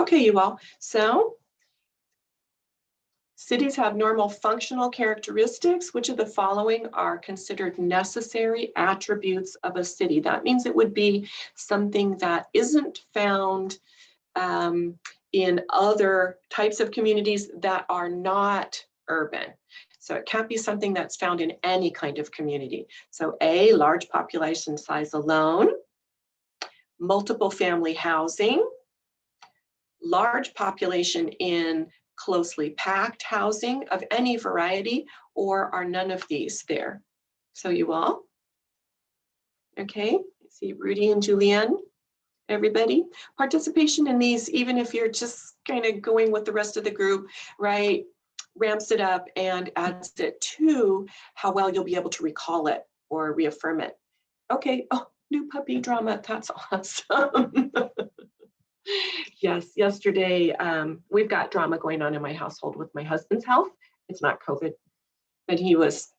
Okay, you all. So cities have normal functional characteristics. Which of the following are considered necessary attributes of a city? That means it would be something that isn't found in other types of communities that are not urban. So it can't be something that's found in any kind of community. So A, large population size alone, multiple family housing, large population in closely packed housing of any variety, or are none of these there? So you all? Okay, see Rudy and Julianne, everybody. Participation in these, even if you're just kind of going with the rest of the group, right, ramps it up and adds it to how well you'll be able to recall it or reaffirm it. Okay, oh, new puppy drama, that's awesome. Yes, yesterday, we've got drama going on in my household with my husband's health. It's not COVID, but he was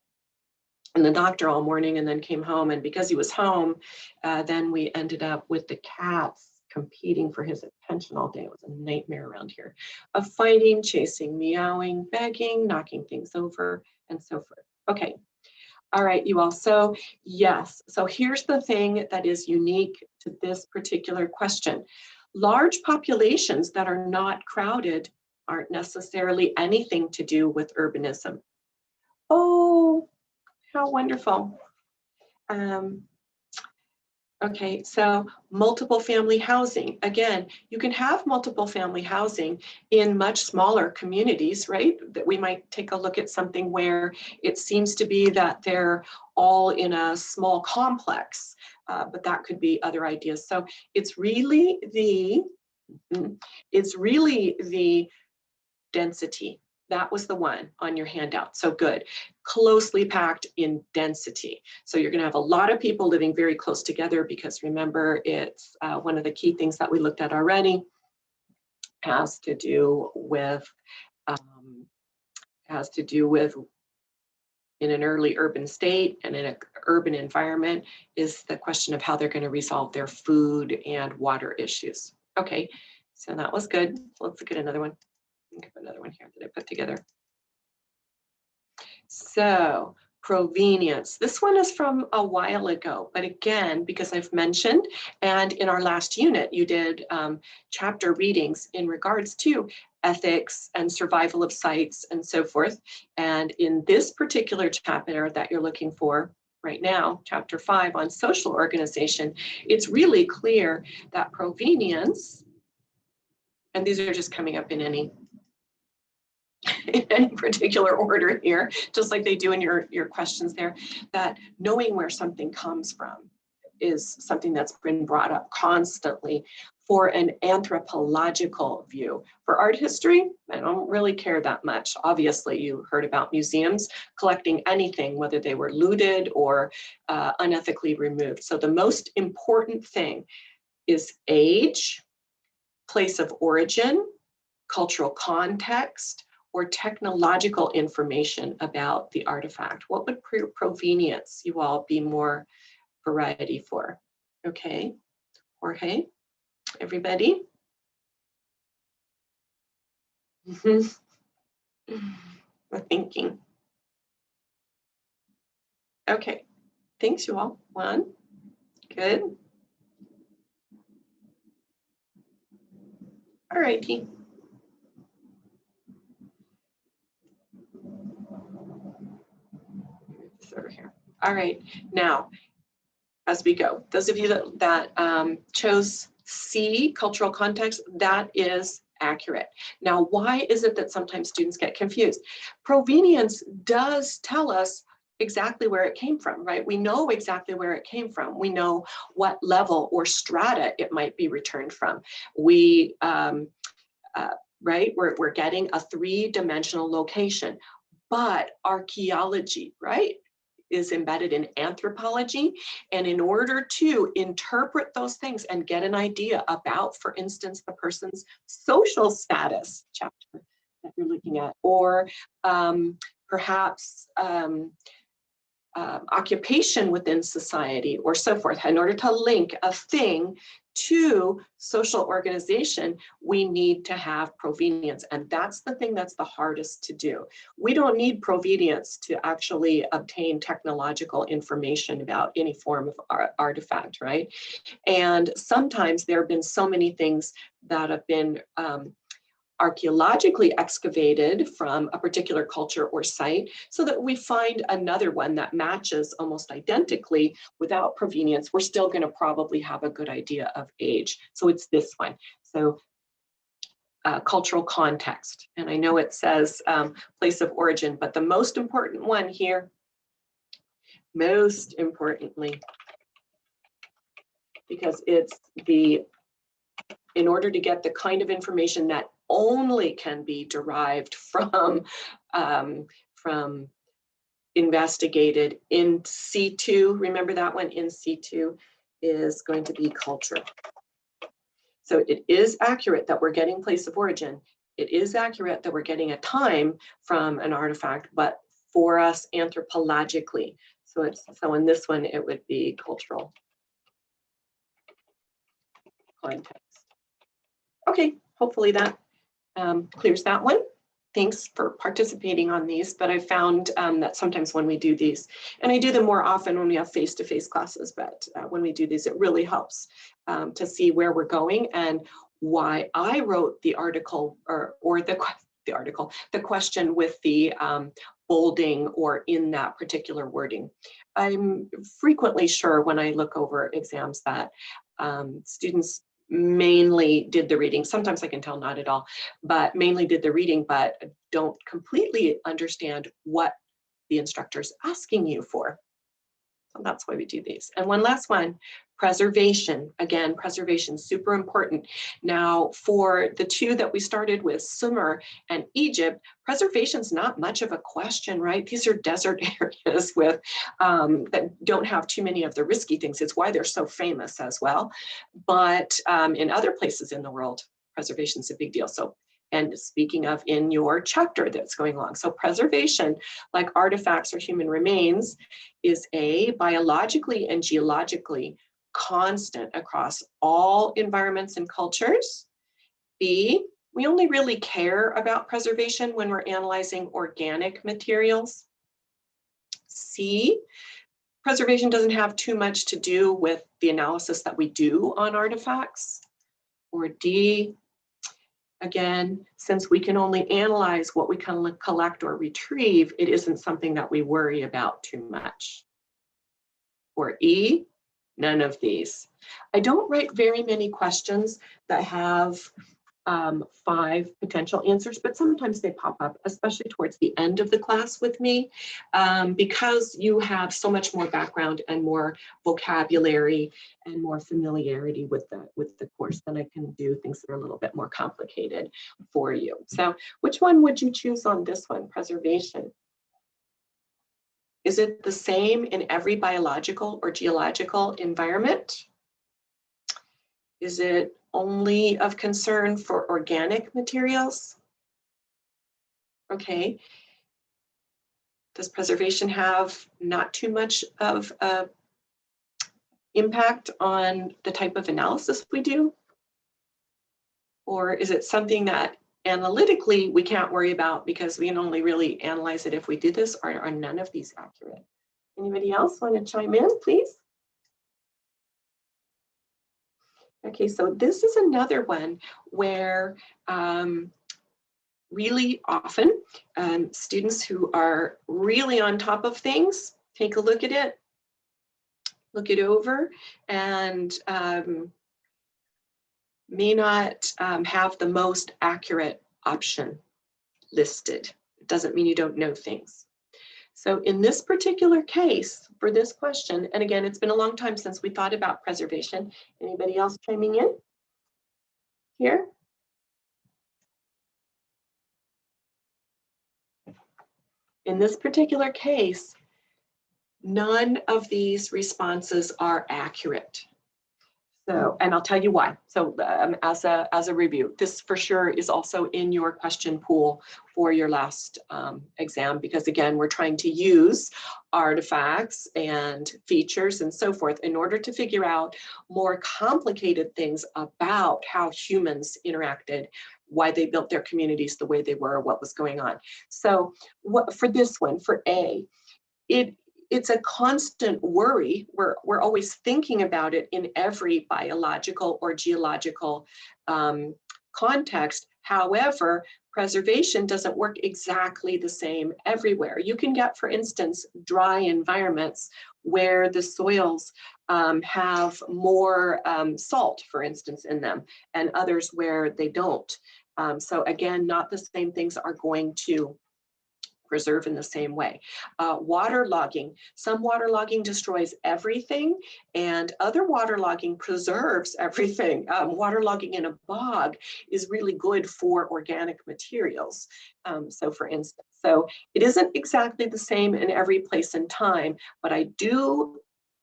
in the doctor all morning and then came home. And because he was home, then we ended up with the cats competing for his attention all day. It was a nightmare around here of fighting, chasing, meowing, begging, knocking things over, and so forth. Okay. All right, you all. So yes, so here's the thing that is unique to this particular question. Large populations that are not crowded aren't necessarily anything to do with urbanism. Oh, how wonderful. Okay, so multiple family housing. Again, you can have multiple family housing in much smaller communities, right? That we might take a look at something where it seems to be that they're all in a small complex, but that could be other ideas. So it's really the density. That was the one on your handout. So good. Closely packed in density. So you're going to have a lot of people living very close together because remember, it's one of the key things that we looked at already has to do with in an early urban state and in an urban environment is the question of how they're going to resolve their food and water issues. Okay, so that was good. Let's look at another one. I'll give another one here that I put together. So provenience. This one is from a while ago, but again, because I've mentioned, and in our last unit, you did chapter readings in regards to ethics and survival of sites and so forth. And in this particular chapter that you're looking for right now, chapter 5 on social organization, it's really clear that provenience, and these are just coming up in any particular order here, just like they do in your questions there, that knowing where something comes from is something that's been brought up constantly for an anthropological view. For art history, I don't really care that much. Obviously, you heard about museums collecting anything, whether they were looted or unethically removed. So the most important thing is age, place of origin, cultural context, or technological information about the artifact. What would provenience you all be more variety for? Okay, Jorge, everybody? We're thinking. Okay, thanks you all. One, good. All righty. Over here. All right, now, as we go, those of you that chose C, cultural context, that is accurate. Now, why is it that sometimes students get confused? Provenience does tell us exactly where it came from, right? We know exactly where it came from. We know what level or strata it might be returned from. We, right, we're getting a three-dimensional location, but archaeology, right, is embedded in anthropology. And in order to interpret those things and get an idea about, for instance, the person's social status chapter that you're looking at, or perhaps occupation within society or so forth, in order to link a thing to social organization, we need to have provenience. And that's the thing that's the hardest to do. We don't need provenience to actually obtain technological information about any form of artifact, right? And sometimes there have been so many things that have been archaeologically excavated from a particular culture or site, so that we find another one that matches almost identically without provenience, we're still going to probably have a good idea of age. So it's this one. So cultural context. And I know it says place of origin, but the most important one here, most importantly, because it's in order to get the kind of information that only can be derived from investigated in situ. Remember that one, in situ, is going to be culture. So it is accurate that we're getting place of origin. It is accurate that we're getting a time from an artifact, but for us anthropologically. So in this one, it would be cultural context. Okay, hopefully that clears that one. Thanks for participating on these, but I found that sometimes when we do these, and I do them more often when we have face-to-face classes, but when we do these, it really helps to see where we're going and why I wrote the article or the question with the bolding or in that particular wording. I'm frequently sure when I look over exams that students mainly did the reading. Sometimes I can tell not at all, but mainly did the reading, but don't completely understand what the instructor's asking you for. So that's why we do these. And one last one, preservation. Again, preservation, super important. Now, for the two that we started with, Sumer and Egypt, preservation's not much of a question, right? These are desert areas with that don't have too many of the risky things. It's why they're so famous as well. But in other places in the world, preservation's a big deal. So, and speaking of in your chapter that's going along, so preservation, like artifacts or human remains, is A, biologically and geologically constant across all environments and cultures. B, we only really care about preservation when we're analyzing organic materials. C, preservation doesn't have too much to do with the analysis that we do on artifacts. Or D, again, since we can only analyze what we can collect or retrieve, it isn't something that we worry about too much. Or E, none of these. I don't write very many questions that have 5 potential answers, but sometimes they pop up, especially towards the end of the class with me, because you have so much more background and more vocabulary and more familiarity with the course than I can do things that are a little bit more complicated for you. So which one would you choose on this one, preservation? Is it the same in every biological or geological environment? Is it only of concern for organic materials? Okay. Does preservation have not too much of an impact on the type of analysis we do? Or is it something that analytically we can't worry about because we can only really analyze it if we do this? Or are none of these accurate? Anybody else want to chime in, please? Okay, so this is another one where really often students who are really on top of things take a look at it, look it over, and may not have the most accurate option listed. It doesn't mean you don't know things. So in this particular case, for this question, and again, it's been a long time since we thought about preservation. Anybody else chiming in here? In this particular case, none of these responses are accurate. So, and I'll tell you why. So as a review, this for sure is also in your question pool for your last exam, because again, we're trying to use artifacts and features and so forth in order to figure out more complicated things about how humans interacted, why they built their communities the way they were, what was going on. So for this one, for A, it's a constant worry. We're always thinking about it in every biological or geological context. However, preservation doesn't work exactly the same everywhere. You can get, for instance, dry environments where the soils have more salt, for instance, in them, and others where they don't. So again, not the same things are going to preserve in the same way. Water logging. Some water logging destroys everything, and other water logging preserves everything. Water logging in a bog is really good for organic materials. So for instance, so it isn't exactly the same in every place and time, but I do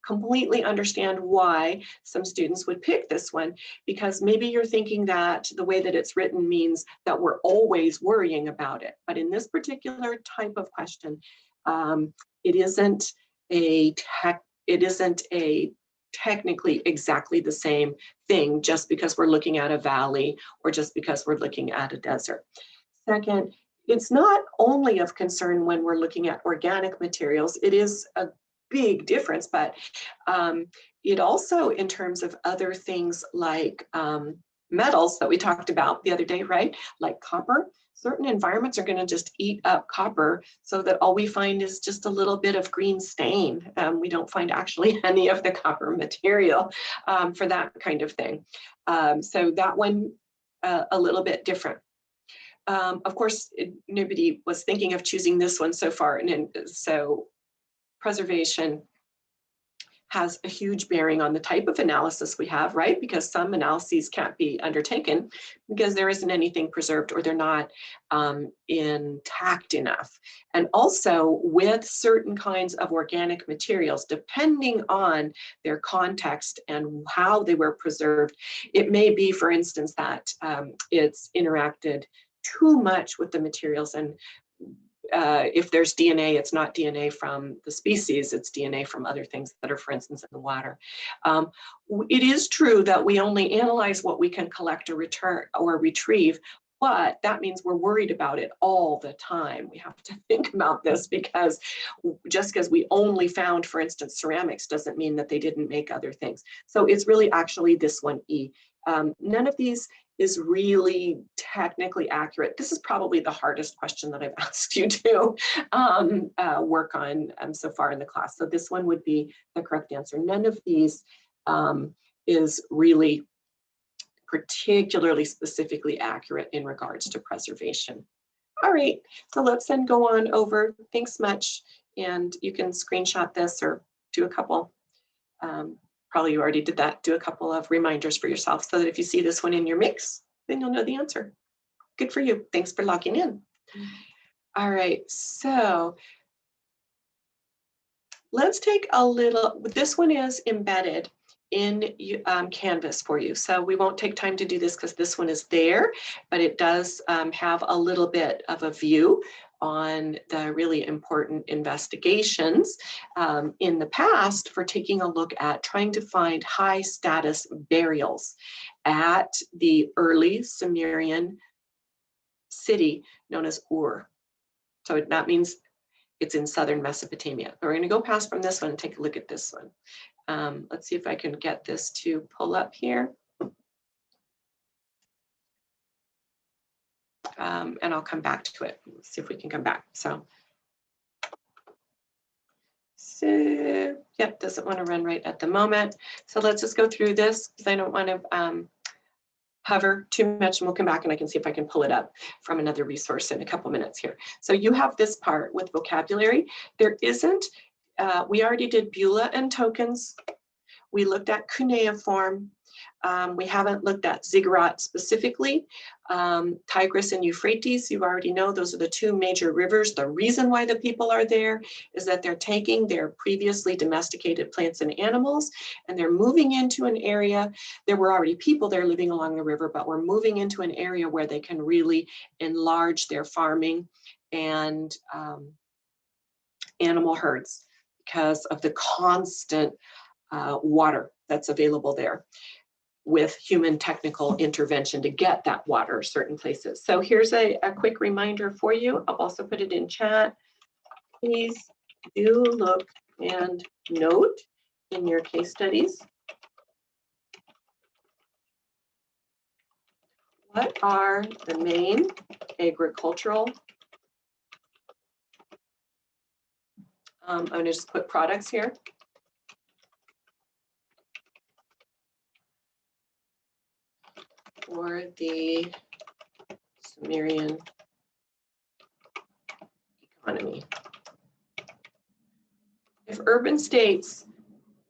completely understand why some students would pick this one, because maybe you're thinking that the way that it's written means that we're always worrying about it. But in this particular type of question, it isn't a technically exactly the same thing just because we're looking at a valley or just because we're looking at a desert. Second, it's not only of concern when we're looking at organic materials. It is a big difference, but it also, in terms of other things like metals that we talked about the other day, right? Like copper, certain environments are going to just eat up copper so that all we find is just a little bit of green stain. We don't find actually any of the copper material for that kind of thing. So that one, a little bit different. Of course, nobody was thinking of choosing this one so far, and so preservation has a huge bearing on the type of analysis we have, right? Because some analyses can't be undertaken because there isn't anything preserved or they're not intact enough. And also with certain kinds of organic materials, depending on their context and how they were preserved, it may be, for instance, that it's interacted too much with the materials, and if there's DNA, it's not DNA from the species, it's DNA from other things that are, for instance, in the water. It is true that we only analyze what we can collect or return or retrieve, but that means we're worried about it all the time. We have to think about this, because just because we only found, for instance, ceramics doesn't mean that they didn't make other things. So it's really actually this one, E. None of these is really technically accurate. This is probably the hardest question that I've asked you to work on so far in the class. So this one would be the correct answer. None of these is really particularly specifically accurate in regards to preservation. All right, so let's then go on over. Thanks much. And you can screenshot this or do a couple. Probably you already did that. Do a couple of reminders for yourself so that if you see this one in your mix, then you'll know the answer. Good for you. Thanks for logging in. All right, so let's take a little, this one is embedded in Canvas for you. So we won't take time to do this because this one is there, but it does have a little bit of a view on the really important investigations in the past for taking a look at trying to find high status burials at the early Sumerian city known as Ur. So that means it's in southern Mesopotamia. We're going to go past from this one and take a look at this one. Let's see if I can get this to pull up here. And I'll come back to it. Let's see if we can come back. So yep, doesn't want to run right at the moment. So let's just go through this because I don't want to hover too much, and we'll come back and I can see if I can pull it up from another resource in a couple minutes here. So you have this part with vocabulary. There isn't, we already did Beulah and tokens. We looked at cuneiform. We haven't looked at ziggurat specifically. Tigris and Euphrates, you already know, those are the two major rivers. The reason why the people are there is that they're taking their previously domesticated plants and animals, and they're moving into an area. There were already people there living along the river, but we're moving into an area where they can really enlarge their farming and animal herds because of the constant water that's available there, with human technical intervention to get that water certain places. So here's a quick reminder for you. I'll also put it in chat. Please do look and note in your case studies, what are the main agricultural, I'm gonna just put products here. For the Sumerian economy. If urban states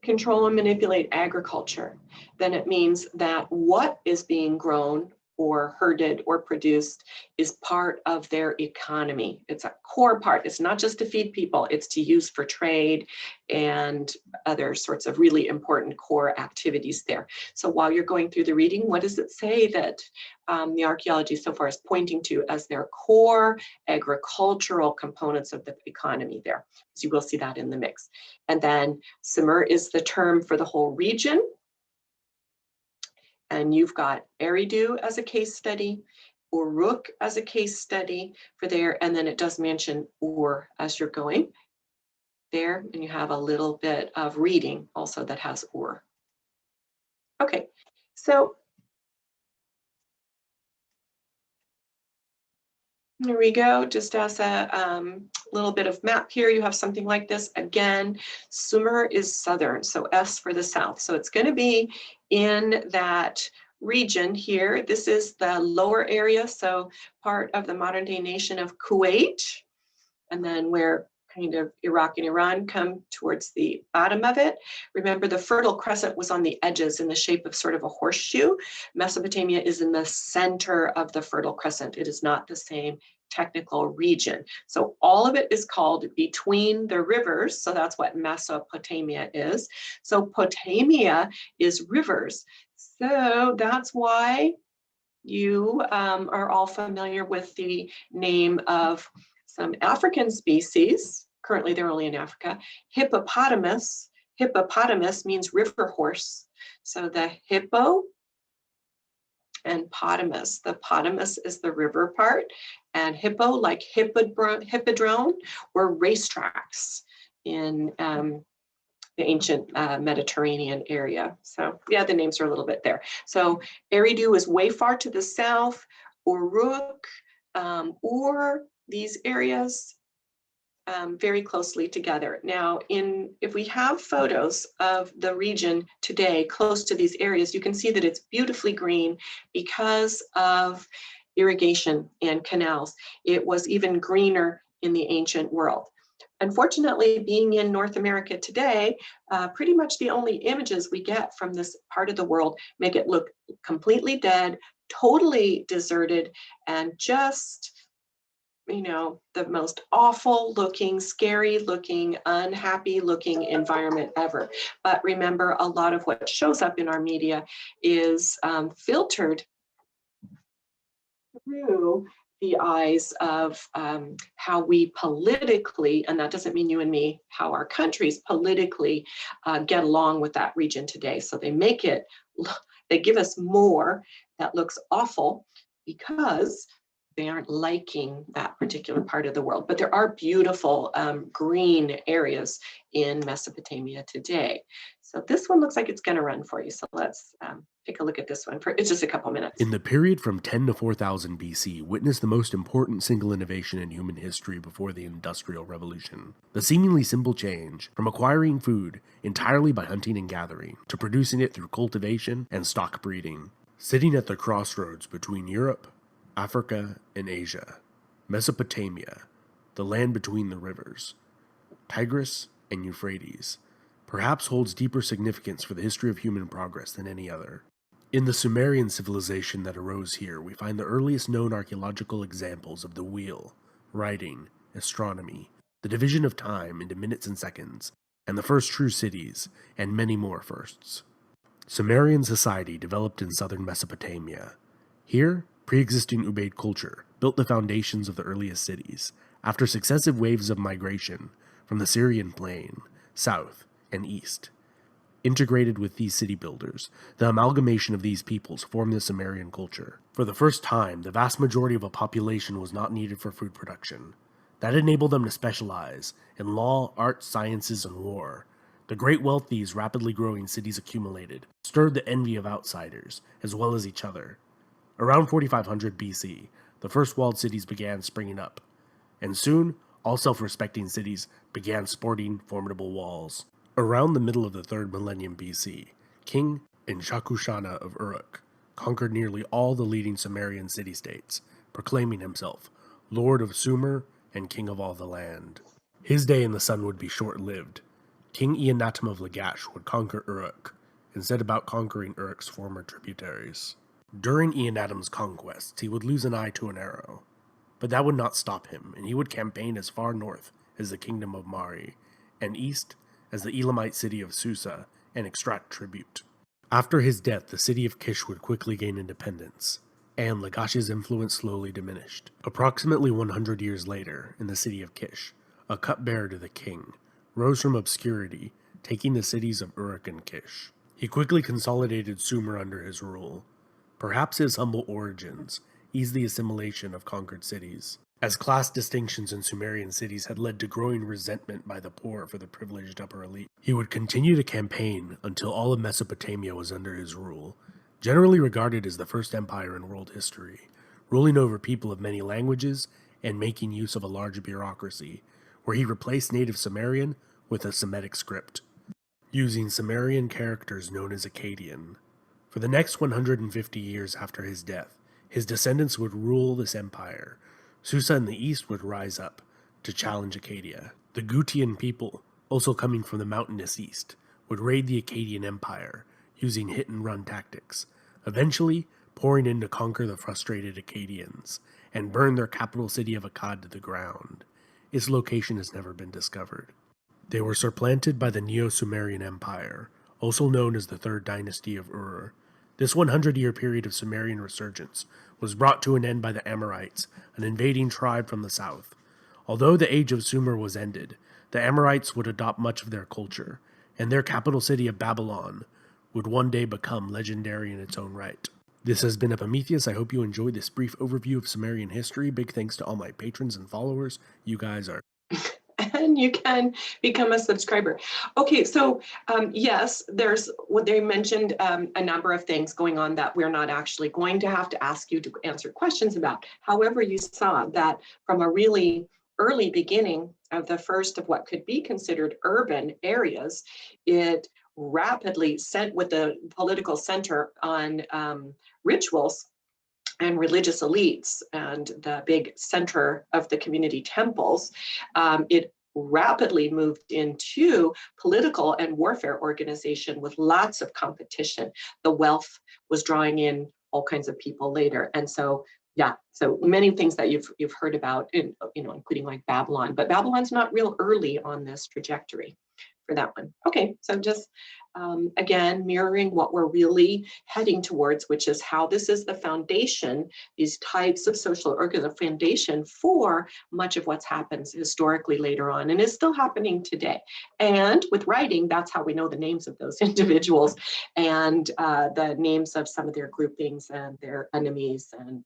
control and manipulate agriculture, then it means that what is being grown or herded or produced is part of their economy. It's a core part. It's not just to feed people, it's to use for trade and other sorts of really important core activities there. So while you're going through the reading, what does it say that the archaeology so far is pointing to as their core agricultural components of the economy there? So you will see that in the mix. And then Sumer is the term for the whole region. And you've got Eridu as a case study, Uruk as a case study for there, and then it does mention Ur as you're going there, and you have a little bit of reading also that has Ur. Okay, so there we go. Just as a little bit of map here, you have something like this. Again, Sumer is southern, so S for the south. So it's going to be in that region here. This is the lower area, so part of the modern day nation of Kuwait, and then where kind of Iraq and Iran come towards the bottom of it. Remember, the Fertile Crescent was on the edges in the shape of sort of a horseshoe. Mesopotamia is in the center of the Fertile Crescent. It is not the same technical region. So all of it is called between the rivers. So that's what Mesopotamia is. So Potamia is rivers. So that's why you are all familiar with the name of some African species. Currently, they're only in Africa. Hippopotamus. Hippopotamus means river horse. So the hippo and potamus. The potamus is the river part, and hippo, like hippodrome, were racetracks in the ancient Mediterranean area. So yeah, the names are a little bit there. So Eridu is way far to the south. Uruk, or these areas very closely together. Now, if we have photos of the region today close to these areas, you can see that it's beautifully green because of irrigation and canals. It was even greener in the ancient world. Unfortunately, being in North America today, pretty much the only images we get from this part of the world make it look completely dead, totally deserted, and just, you know, the most awful looking, scary looking, unhappy looking environment ever. But remember, a lot of what shows up in our media is filtered through the eyes of how we politically, and that doesn't mean you and me, how our countries politically get along with that region today. So they make it, they give us more that looks awful because they aren't liking that particular part of the world. But there are beautiful green areas in Mesopotamia today. So this one looks like it's going to run for you. So let's take a look at this one. It's just a couple minutes. In the period from 10 to 4000 BC, witnessed the most important single innovation in human history before the Industrial Revolution. The seemingly simple change from acquiring food entirely by hunting and gathering to producing it through cultivation and stock breeding. Sitting at the crossroads between Europe, Africa, and Asia, Mesopotamia, the land between the rivers, Tigris and Euphrates, perhaps holds deeper significance for the history of human progress than any other. In the Sumerian civilization that arose here, we find the earliest known archaeological examples of the wheel, writing, astronomy, the division of time into minutes and seconds, and the first true cities, and many more firsts. Sumerian society developed in southern Mesopotamia. Here, pre-existing Ubaid culture built the foundations of the earliest cities, after successive waves of migration from the Syrian plain, south, and east. Integrated with these city builders, the amalgamation of these peoples formed the Sumerian culture. For the first time, the vast majority of a population was not needed for food production. That enabled them to specialize in law, arts, sciences, and war. The great wealth these rapidly growing cities accumulated stirred the envy of outsiders, as well as each other. Around 4500 BC, the first walled cities began springing up, and soon, all self-respecting cities began sporting formidable walls. Around the middle of the 3rd millennium BC, King Inshakushana of Uruk conquered nearly all the leading Sumerian city-states, proclaiming himself Lord of Sumer and King of all the land. His day in the sun would be short-lived. King Eannatum of Lagash would conquer Uruk, and set about conquering Uruk's former tributaries. During Eannatum's conquests, he would lose an eye to an arrow, but that would not stop him, and he would campaign as far north as the kingdom of Mari, and east as the Elamite city of Susa, and extract tribute. After his death, the city of Kish would quickly gain independence, and Lagash's influence slowly diminished. Approximately 100 years later, in the city of Kish, a cupbearer to the king rose from obscurity, taking the cities of Uruk and Kish. He quickly consolidated Sumer under his rule. Perhaps his humble origins eased the assimilation of conquered cities, as class distinctions in Sumerian cities had led to growing resentment by the poor for the privileged upper elite. He would continue to campaign until all of Mesopotamia was under his rule, generally regarded as the first empire in world history, ruling over people of many languages and making use of a large bureaucracy, where he replaced native Sumerian with a Semitic script, using Sumerian characters known as Akkadian. For the next 150 years after his death, his descendants would rule this empire. Susa in the east would rise up to challenge Acadia. The Gutian people, also coming from the mountainous east, would raid the Akkadian Empire, using hit-and-run tactics, eventually pouring in to conquer the frustrated Akkadians, and burn their capital city of Akkad to the ground. Its location has never been discovered. They were supplanted by the Neo-Sumerian Empire, also known as the Third Dynasty of Ur. This 100-year period of Sumerian resurgence was brought to an end by the Amorites, an invading tribe from the south. Although the age of Sumer was ended, the Amorites would adopt much of their culture, and their capital city of Babylon would one day become legendary in its own right. This has been Epimetheus. I hope you enjoyed this brief overview of Sumerian history. Big thanks to all my patrons and followers. You guys are and you can become a subscriber. Okay, so yes, there's what they mentioned a number of things going on that we're not actually going to have to ask you to answer questions about. However, you saw that from a really early beginning of the first of what could be considered urban areas, it rapidly sent with the political center on rituals and religious elites and the big center of the community temples, it rapidly moved into political and warfare organization with lots of competition. The wealth was drawing in all kinds of people later. And so, yeah, so many things that you've heard about, including like Babylon, but Babylon's not real early on this trajectory for that one. Okay, so just again, mirroring what we're really heading towards, which is how this is the foundation, these types of social organism foundation for much of what's happens historically later on and is still happening today. And with writing, that's how we know the names of those individuals and the names of some of their groupings and their enemies and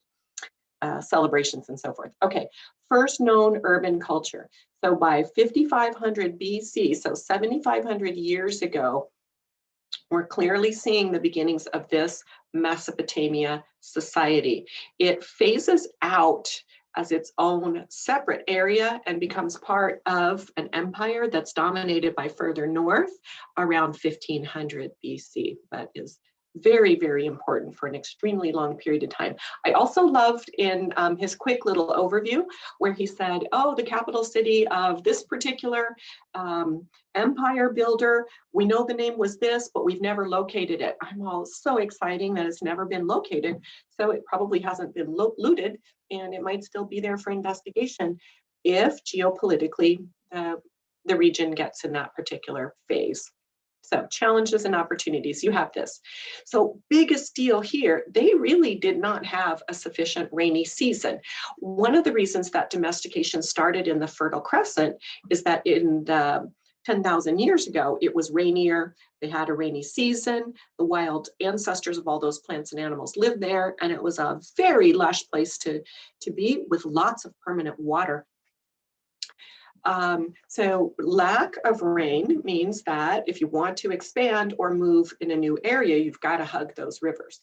celebrations and so forth. Okay, first known urban culture. So by 5500 BC, so 7,500 years ago, we're clearly seeing the beginnings of this Mesopotamia society. It phases out as its own separate area and becomes part of an empire that's dominated by further north around 1500 BC, but is Very, very important for an extremely long period of time. I also loved in his quick little overview where he said, oh, the capital city of this particular empire builder, we know the name was this, but we've never located it. I'm all so exciting that it's never been located. So it probably hasn't been looted, and it might still be there for investigation if geopolitically the region gets in that particular phase. So challenges and opportunities, you have this. So biggest deal here, they really did not have a sufficient rainy season. One of the reasons that domestication started in the Fertile Crescent is that in the 10,000 years ago, it was rainier, they had a rainy season, the wild ancestors of all those plants and animals lived there, and it was a very lush place to be with lots of permanent water. So lack of rain means that if you want to expand or move in a new area, you've got to hug those rivers.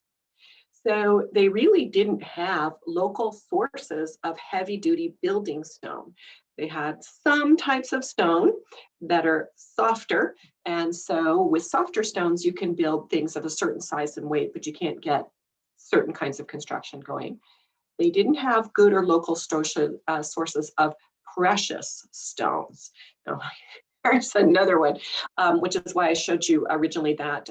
So they really didn't have local sources of heavy duty building stone. They had some types of stone that are softer. And so with softer stones, you can build things of a certain size and weight, but you can't get certain kinds of construction going. They didn't have good or local sources of precious stones. Now, here's another one, which is why I showed you originally that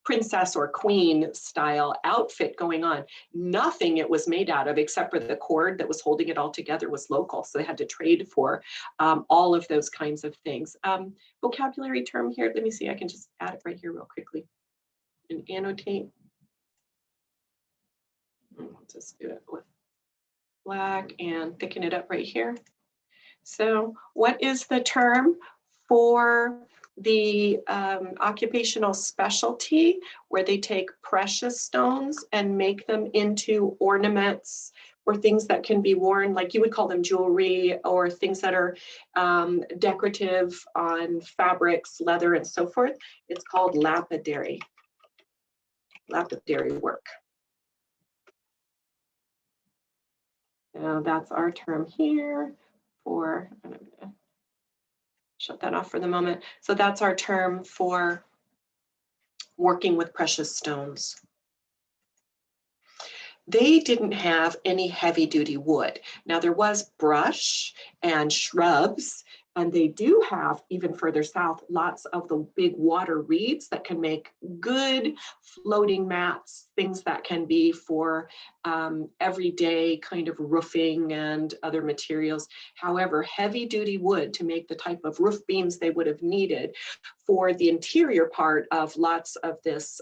princess or queen style outfit going on. Nothing it was made out of except for the cord that was holding it all together was local. So they had to trade for all of those kinds of things. Vocabulary term here, let me see, I can just add it right here real quickly and annotate. I'll just do it with black and thicken it up right here. So what is the term for the occupational specialty where they take precious stones and make them into ornaments or things that can be worn, like you would call them jewelry, or things that are decorative on fabrics, leather, and so forth? It's called lapidary work. So that's our term here for, I'm gonna shut that off for the moment. So that's our term for working with precious stones. They didn't have any heavy duty wood. Now there was brush and shrubs, and they do have, even further south, lots of the big water reeds that can make good floating mats, things that can be for everyday kind of roofing and other materials. However, heavy duty wood to make the type of roof beams they would have needed for the interior part of lots of this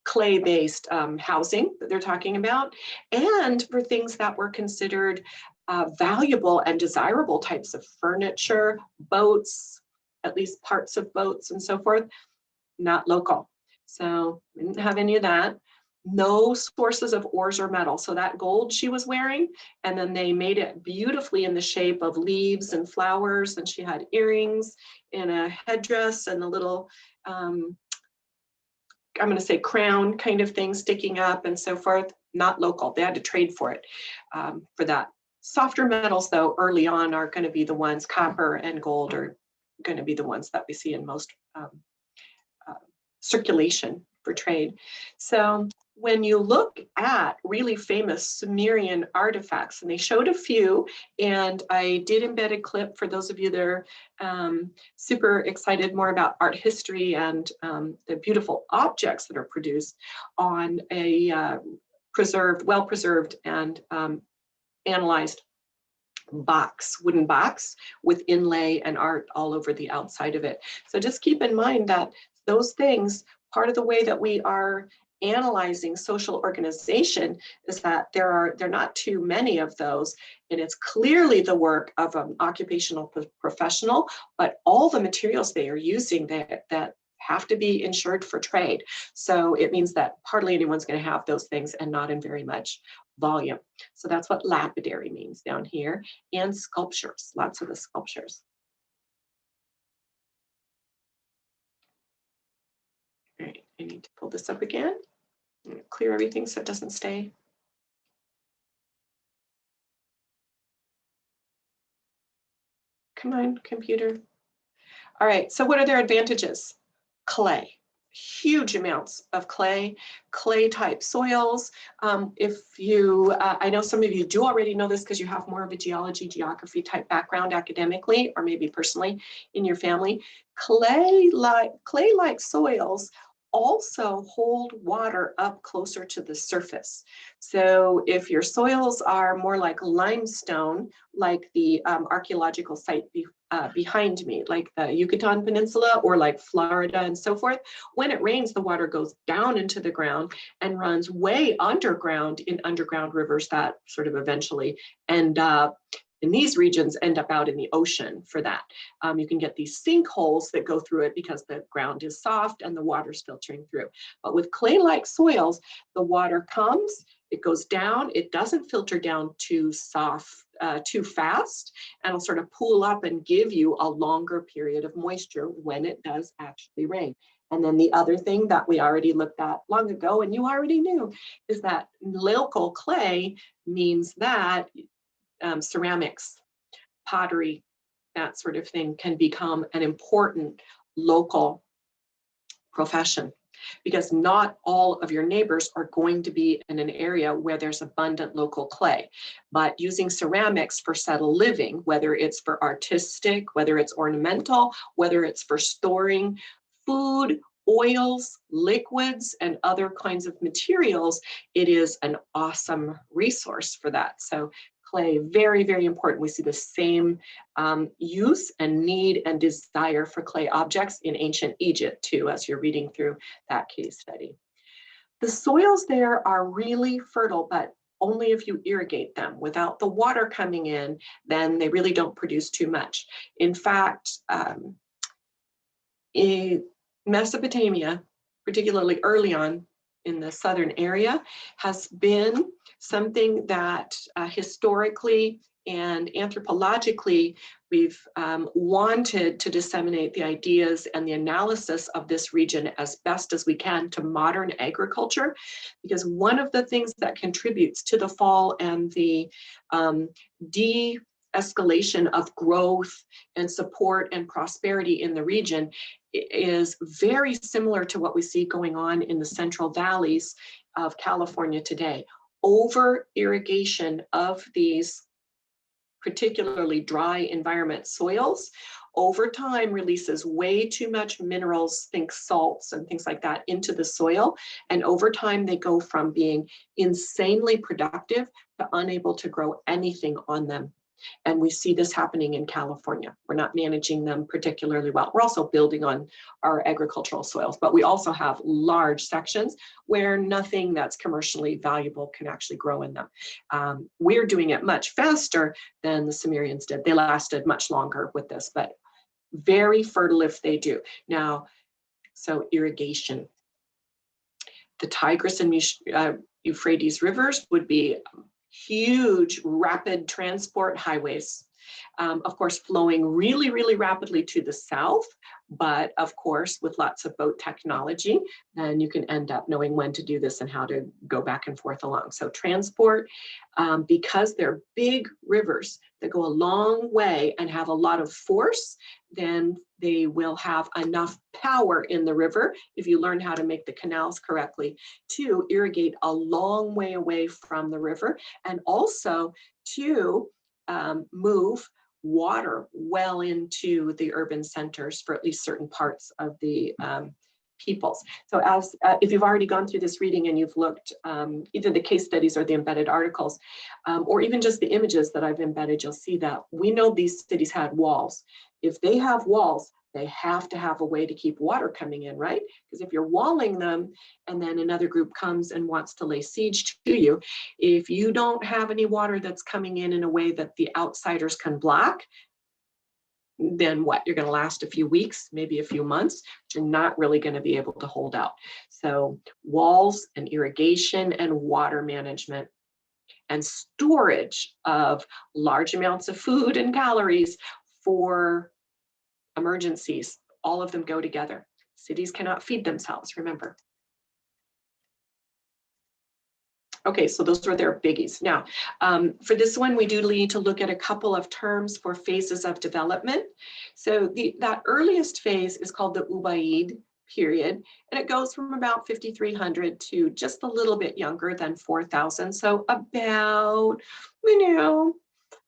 clay-based housing that they're talking about, and for things that were considered valuable and desirable types of furniture, boats, at least parts of boats and so forth, not local. So we didn't have any of that. No sources of ores or metal. So that gold she was wearing, and then they made it beautifully in the shape of leaves and flowers, and she had earrings and a headdress and a little I'm going to say crown kind of thing sticking up and so forth, not local. They had to trade for it for that. Softer metals, though, early on are going to be the ones, copper and gold are going to be the ones that we see in most circulation for trade. So when you look at really famous Sumerian artifacts, and they showed a few, and I did embed a clip for those of you that are super excited more about art history and the beautiful objects that are produced on a well-preserved and analyzed wooden box with inlay and art all over the outside of it. So just keep in mind that those things, part of the way that we are analyzing social organization is that there are not too many of those, and it's clearly the work of an occupational professional, but all the materials they are using that have to be insured for trade. So it means that hardly anyone's going to have those things, and not in very much volume. So that's what lapidary means down here. And sculptures, lots of the sculptures. All right, I need to pull this up again. Clear everything so it doesn't stay. Come on, computer. All right, so what are their advantages? Clay. huge amounts of clay type soils. If you, I know some of you do already know this because you have more of a geography type background academically, or maybe personally in your family. Clay-like soils also hold water up closer to the surface. So if your soils are more like limestone, like the archaeological site behind me, like the Yucatan Peninsula or like Florida and so forth, when it rains, the water goes down into the ground and runs way underground in underground rivers that sort of eventually end up in these regions, end up out in the ocean for that. You can get these sinkholes that go through it because the ground is soft and the water's filtering through. But with clay-like soils, the water comes, it goes down, it doesn't filter down too fast, and it'll sort of pool up and give you a longer period of moisture when it does actually rain. And then the other thing that we already looked at long ago, and you already knew, is that local clay means that ceramics, pottery, that sort of thing can become an important local profession, because not all of your neighbors are going to be in an area where there's abundant local clay. But using ceramics for settled living, whether it's for artistic, whether it's ornamental, whether it's for storing food, oils, liquids, and other kinds of materials, it is an awesome resource for that. So clay, very, very important. We see the same use and need and desire for clay objects in ancient Egypt too, as you're reading through that case study. The soils there are really fertile, but only if you irrigate them. Without the water coming in, then they really don't produce too much. In fact, in Mesopotamia, particularly early on in the southern area, has been something that historically and anthropologically we've wanted to disseminate the ideas and the analysis of this region as best as we can to modern agriculture, because one of the things that contributes to the fall and the de-escalation of growth and support and prosperity in the region is very similar to what we see going on in the central valleys of California today. Over irrigation of these particularly dry environment soils over time releases way too much minerals, think salts and things like that, into the soil. And over time they go from being insanely productive to unable to grow anything on them. And we see this happening in California. We're not managing them particularly well. We're also building on our agricultural soils, but we also have large sections where nothing that's commercially valuable can actually grow in them. We're doing it much faster than the Sumerians did. They lasted much longer with this, but very fertile if they do. Now, so irrigation. The Tigris and Euphrates rivers would be huge rapid transport highways, of course flowing really, really rapidly to the south, but of course with lots of boat technology, then you can end up knowing when to do this and how to go back and forth along. So transport, because they're big rivers that go a long way and have a lot of force, then they will have enough power in the river, if you learn how to make the canals correctly, to irrigate a long way away from the river, and also to move water well into the urban centers for at least certain parts of the peoples. So as if you've already gone through this reading and you've looked either the case studies or the embedded articles, or even just the images that I've embedded, you'll see that we know these cities had walls. If they have walls, they have to have a way to keep water coming in, right? Because if you're walling them and then another group comes and wants to lay siege to you, if you don't have any water that's coming in a way that the outsiders can block, then what? You're going to last a few weeks, maybe a few months, but you're not really going to be able to hold out. So walls and irrigation and water management and storage of large amounts of food and calories for emergencies, all of them go together. Cities cannot feed themselves, remember. Okay, so those were their biggies. Now, for this one, we do need to look at a couple of terms for phases of development. So that earliest phase is called the Ubaid period, and it goes from about 5,300 to just a little bit younger than 4,000. So about,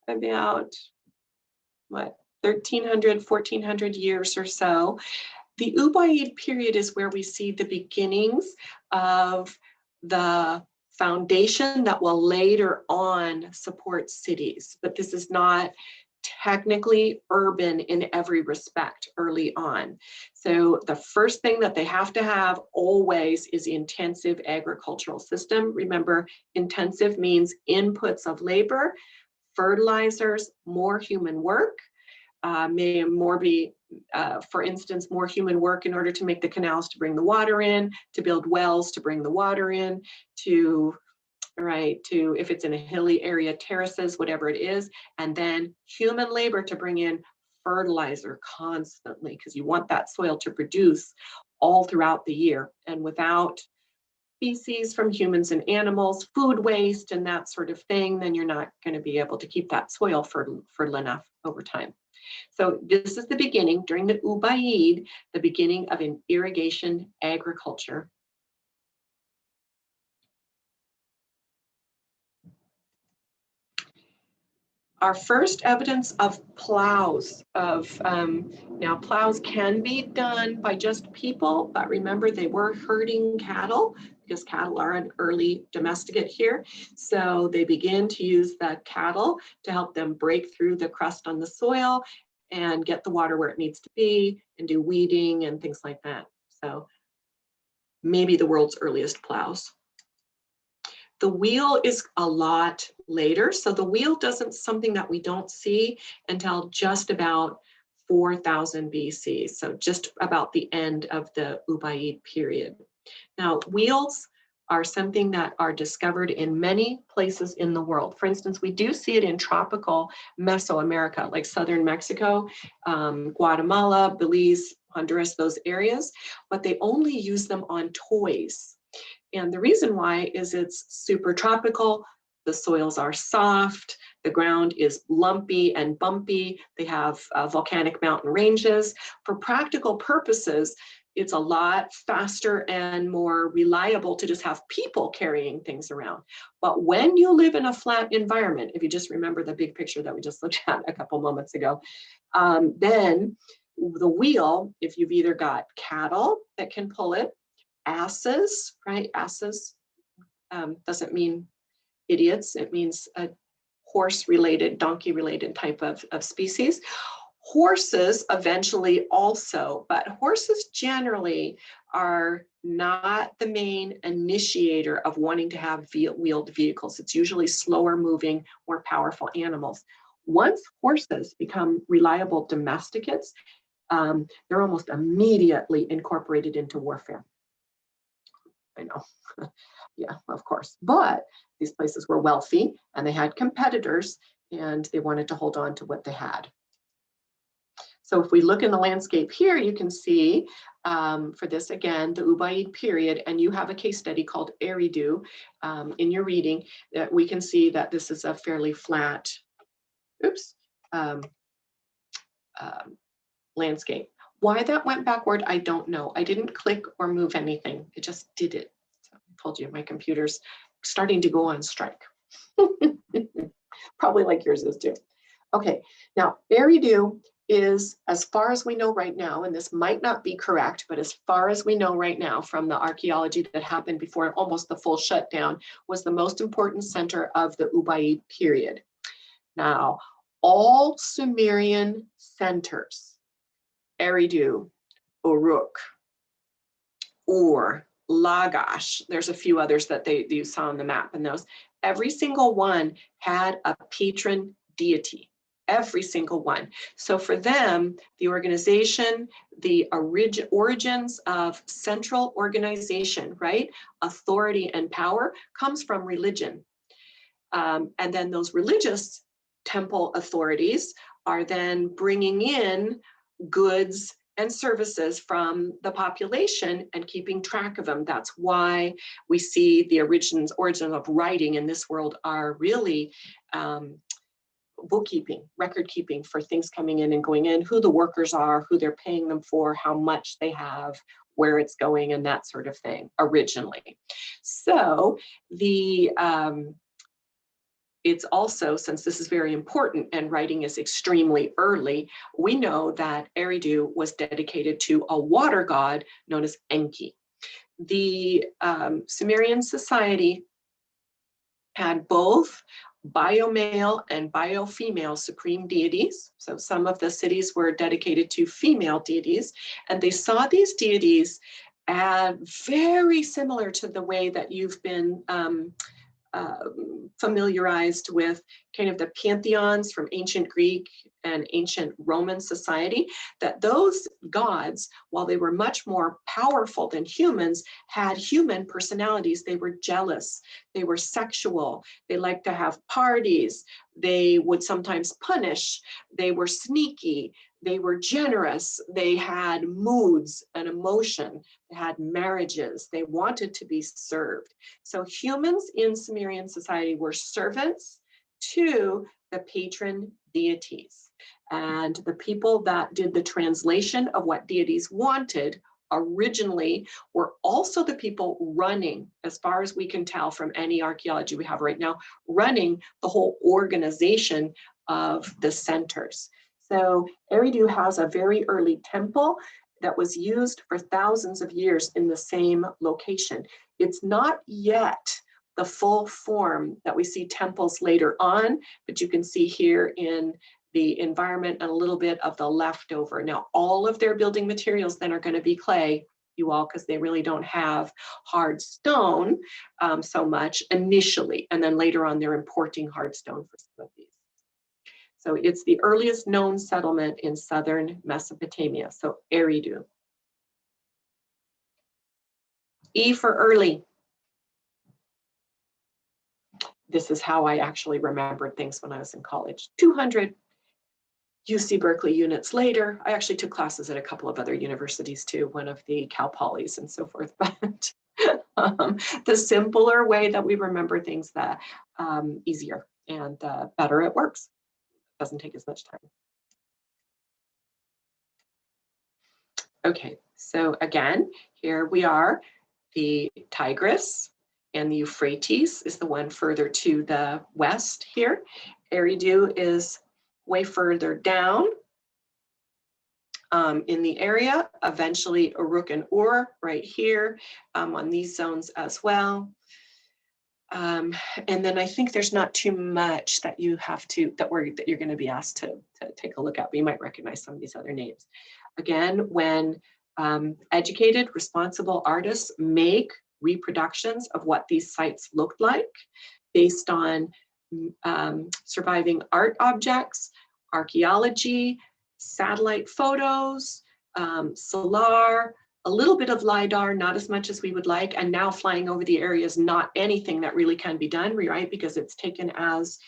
about what, 1,300, 1,400 years or so. The Ubaid period is where we see the beginnings of the foundation that will later on support cities, but this is not technically urban in every respect early on. So the first thing that they have to have always is intensive agricultural system. Remember, intensive means inputs of labor, fertilizers, more human work, may more be, for instance, more human work in order to make the canals to bring the water in, to build wells to bring the water in, to, right, to, if it's in a hilly area, terraces, whatever it is, and then human labor to bring in fertilizer constantly, because you want that soil to produce all throughout the year. And without feces from humans and animals, food waste and that sort of thing, then you're not going to be able to keep that soil fertile enough over time. So this is the beginning, during the Ubaid, the beginning of an irrigation agriculture. Our first evidence of plows, now plows can be done by just people, but remember they were herding cattle because cattle are an early domesticate here. So they begin to use the cattle to help them break through the crust on the soil and get the water where it needs to be and do weeding and things like that. So maybe the world's earliest plows. The wheel is a lot later. So the wheel doesn't something that we don't see until just about 4,000 BC. So just about the end of the Ubaid period. Now, wheels are something that are discovered in many places in the world. For instance, we do see it in tropical Mesoamerica, like southern Mexico, Guatemala, Belize, Honduras, those areas, but they only use them on toys. And the reason why is it's super tropical, the soils are soft, the ground is lumpy and bumpy, they have volcanic mountain ranges. For practical purposes, it's a lot faster and more reliable to just have people carrying things around. But when you live in a flat environment, if you just remember the big picture that we just looked at a couple moments ago, then the wheel, if you've either got cattle that can pull it, asses, right? Asses doesn't mean idiots. It means a horse-related, donkey-related type of species. Horses eventually also, but horses generally are not the main initiator of wanting to have wheeled vehicles. It's usually slower moving, more powerful animals. Once horses become reliable domesticates, they're almost immediately incorporated into warfare. I know, yeah, of course. But these places were wealthy and they had competitors and they wanted to hold on to what they had. So if we look in the landscape here, you can see for this, again, the Ubaid period, and you have a case study called Eridu in your reading, that we can see that this is a fairly flat, landscape. Why that went backward, I don't know. I didn't click or move anything. It just did it. So I told you, my computer's starting to go on strike. Probably like yours is too. Okay, now Eridu is, as far as we know right now, and this might not be correct, but as far as we know right now from the archaeology that happened before almost the full shutdown, was the most important center of the Ubaid period. Now, all Sumerian centers, Eridu, Uruk, Ur, Lagash, there's a few others that you saw on the map, and those, every single one had a patron deity, every single one. So for them, the organization, the origins of central organization, right, authority and power comes from religion. And then those religious temple authorities are then bringing in goods and services from the population and keeping track of them. That's why we see the origins of writing in this world are really bookkeeping, record keeping for things coming in and going in, who the workers are, who they're paying them for, how much they have, where it's going and that sort of thing originally. So it's also, since this is very important and writing is extremely early, we know that Eridu was dedicated to a water god known as Enki. The Sumerian society had both bio-male and bio-female supreme deities. So some of the cities were dedicated to female deities, and they saw these deities very similar to the way that you've been familiarized with kind of the pantheons from ancient Greek and ancient Roman society, that those gods, while they were much more powerful than humans, had human personalities. They were jealous, they were sexual, they liked to have parties, they would sometimes punish, they were sneaky, they were generous, they had moods and emotion, they had marriages, they wanted to be served. So humans in Sumerian society were servants to the patron deities. And the people that did the translation of what deities wanted originally were also the people running, as far as we can tell from any archaeology we have right now, running the whole organization of the centers. So Eridu has a very early temple that was used for thousands of years in the same location. It's not yet the full form that we see temples later on, but you can see here in the environment and a little bit of the leftover. Now, all of their building materials then are going to be clay, you all, because they really don't have hard stone so much initially. And then later on, they're importing hard stone for some of these. So it's the earliest known settlement in southern Mesopotamia, so Eridu. E for early. This is how I actually remembered things when I was in college. 200 UC Berkeley units later. I actually took classes at a couple of other universities too, one of the Cal Polys and so forth, but the simpler way that we remember things, the easier and better it works. It doesn't take as much time. Okay, so again, here we are. The Tigris and the Euphrates is the one further to the west here. Eridu is way further down in the area. Eventually Uruk and Ur right here on these zones as well. And then I think there's not too much that you have to, that you're going to be asked to take a look at, but you might recognize some of these other names. Again, when educated, responsible artists make reproductions of what these sites looked like based on surviving art objects, archaeology, satellite photos, solar, a little bit of LiDAR, not as much as we would like, and now flying over the area is not anything that really can be done, right? Because it's taken as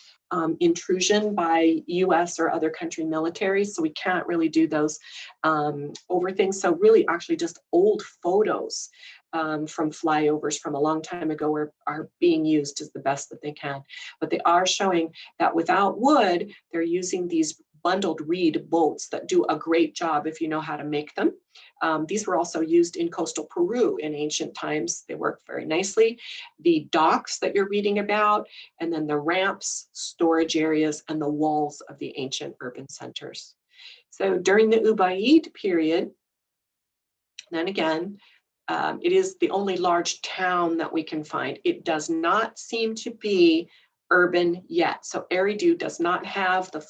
intrusion by US or other country militaries, so we can't really do those over things. So really actually just old photos from flyovers from a long time ago are being used as the best that they can. But they are showing that without wood, they're using these bundled reed boats that do a great job if you know how to make them. These were also used in coastal Peru in ancient times. They work very nicely. The docks that you're reading about, and then the ramps, storage areas, and the walls of the ancient urban centers. So during the Ubaid period, then again, it is the only large town that we can find. It does not seem to be urban yet. So Eridu does not have the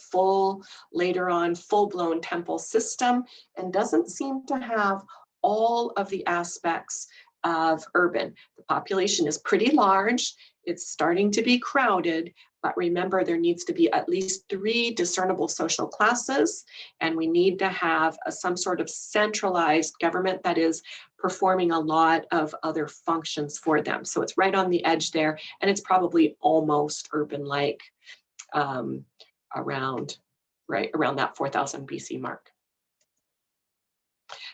later on, full-blown temple system and doesn't seem to have all of the aspects of urban. The population is pretty large. It's starting to be crowded, but remember there needs to be at least 3 discernible social classes, and we need to have some sort of centralized government that is performing a lot of other functions for them. So it's right on the edge there, and it's probably almost urban-like around that 4000 BC mark.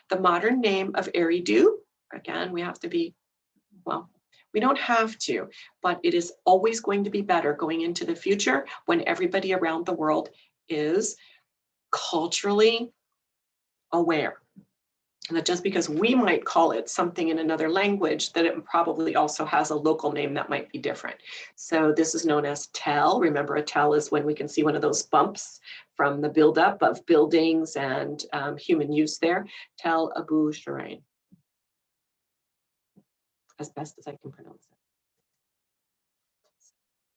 The modern name of Eridu, again, we have to be, well, we don't have to, but it is always going to be better going into the future when everybody around the world is culturally aware. And that just because we might call it something in another language, that it probably also has a local name that might be different. So this is known as tell. Remember, a tell is when we can see one of those bumps from the buildup of buildings and human use there. Tel Abu Shirain, as best as I can pronounce it.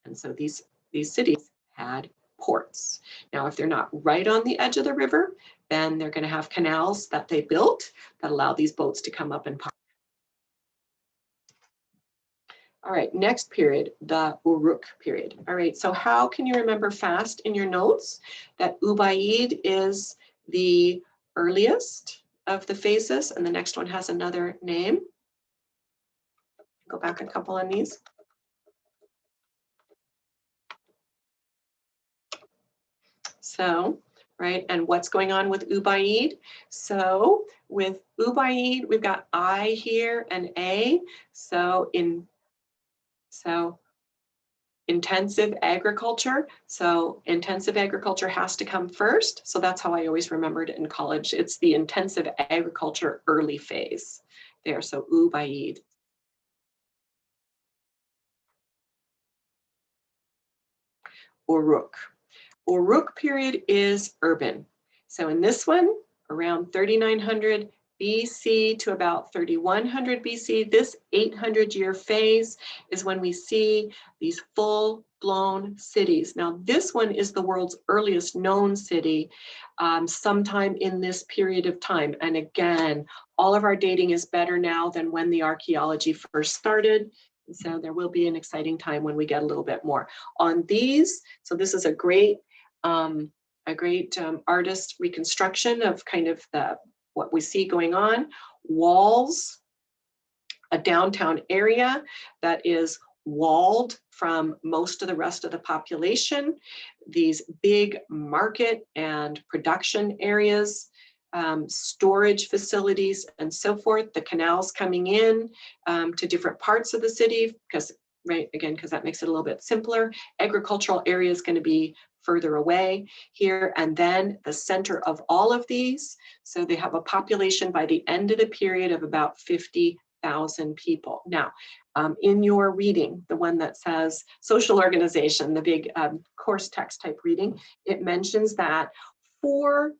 And so these cities had ports. Now, if they're not right on the edge of the river, then they're going to have canals that they built that allow these boats to come up and park. All right, next period, the Uruk period. All right, so how can you remember fast in your notes that Ubaid is the earliest of the phases, and the next one has another name? Go back a couple on these. So, right, and what's going on with Ubaid? So with Ubaid, we've got I here and A. So intensive agriculture. So intensive agriculture has to come first. So that's how I always remembered it in college. It's the intensive agriculture early phase there. So Ubaid. Uruk. Uruk period is urban. So in this one, around 3900 BC to about 3100 BC, this 800-year phase is when we see these full-blown cities. Now, this one is the world's earliest known city, sometime in this period of time. And again, all of our dating is better now than when the archaeology first started. So there will be an exciting time when we get a little bit more on these. So this is a great artist reconstruction of kind of what we see going on. Walls, a downtown area that is walled from most of the rest of the population. These big market and production areas, storage facilities, and so forth. The canals coming in to different parts of the city because that makes it a little bit simpler. Agricultural area is going to be further away here, and then the center of all of these. So they have a population by the end of the period of about 50,000 people. Now, in your reading, the one that says social organization, the big course text type reading, it mentions that for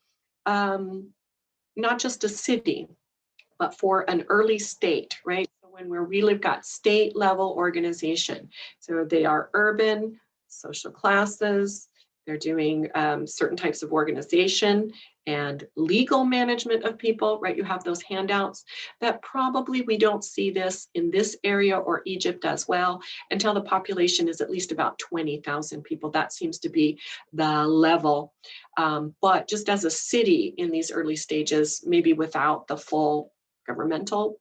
not just a city, but for an early state, right? So when we're really got state level organization. So they are urban, social classes, they're doing certain types of organization and legal management of people, right? You have those handouts that probably we don't see this in this area or Egypt as well until the population is at least about 20,000 people. That seems to be the level. But just as a city in these early stages, maybe without the full governmental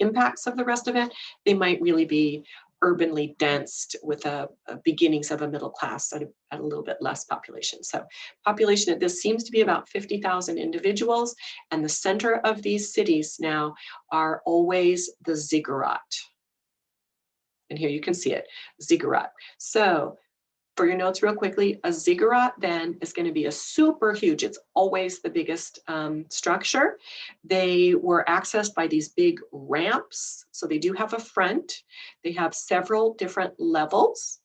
impacts of the rest of it, they might really be urbanly dense with a beginnings of a middle class at a little bit less population. So population at this seems to be about 50,000 individuals, and the center of these cities now are always the ziggurat. And here you can see it, ziggurat. So for your notes real quickly, a ziggurat then is going to be a super huge, it's always the biggest structure. They were accessed by these big ramps. So they do have a front. They have several different levels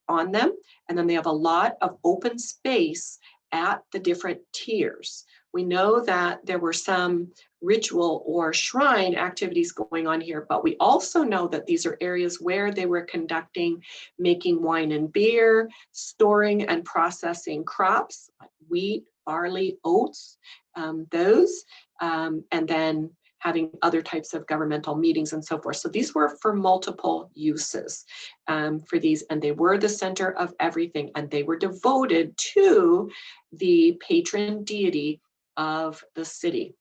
on them. And then they have a lot of open space at the different tiers. We know that there were some ritual or shrine activities going on here, but we also know that these are areas where they were conducting, making wine and beer, storing and processing crops like wheat, barley, oats, and then having other types of governmental meetings and so forth. So these were for multiple uses for these, and they were the center of everything, and they were devoted to the patron deity of the city,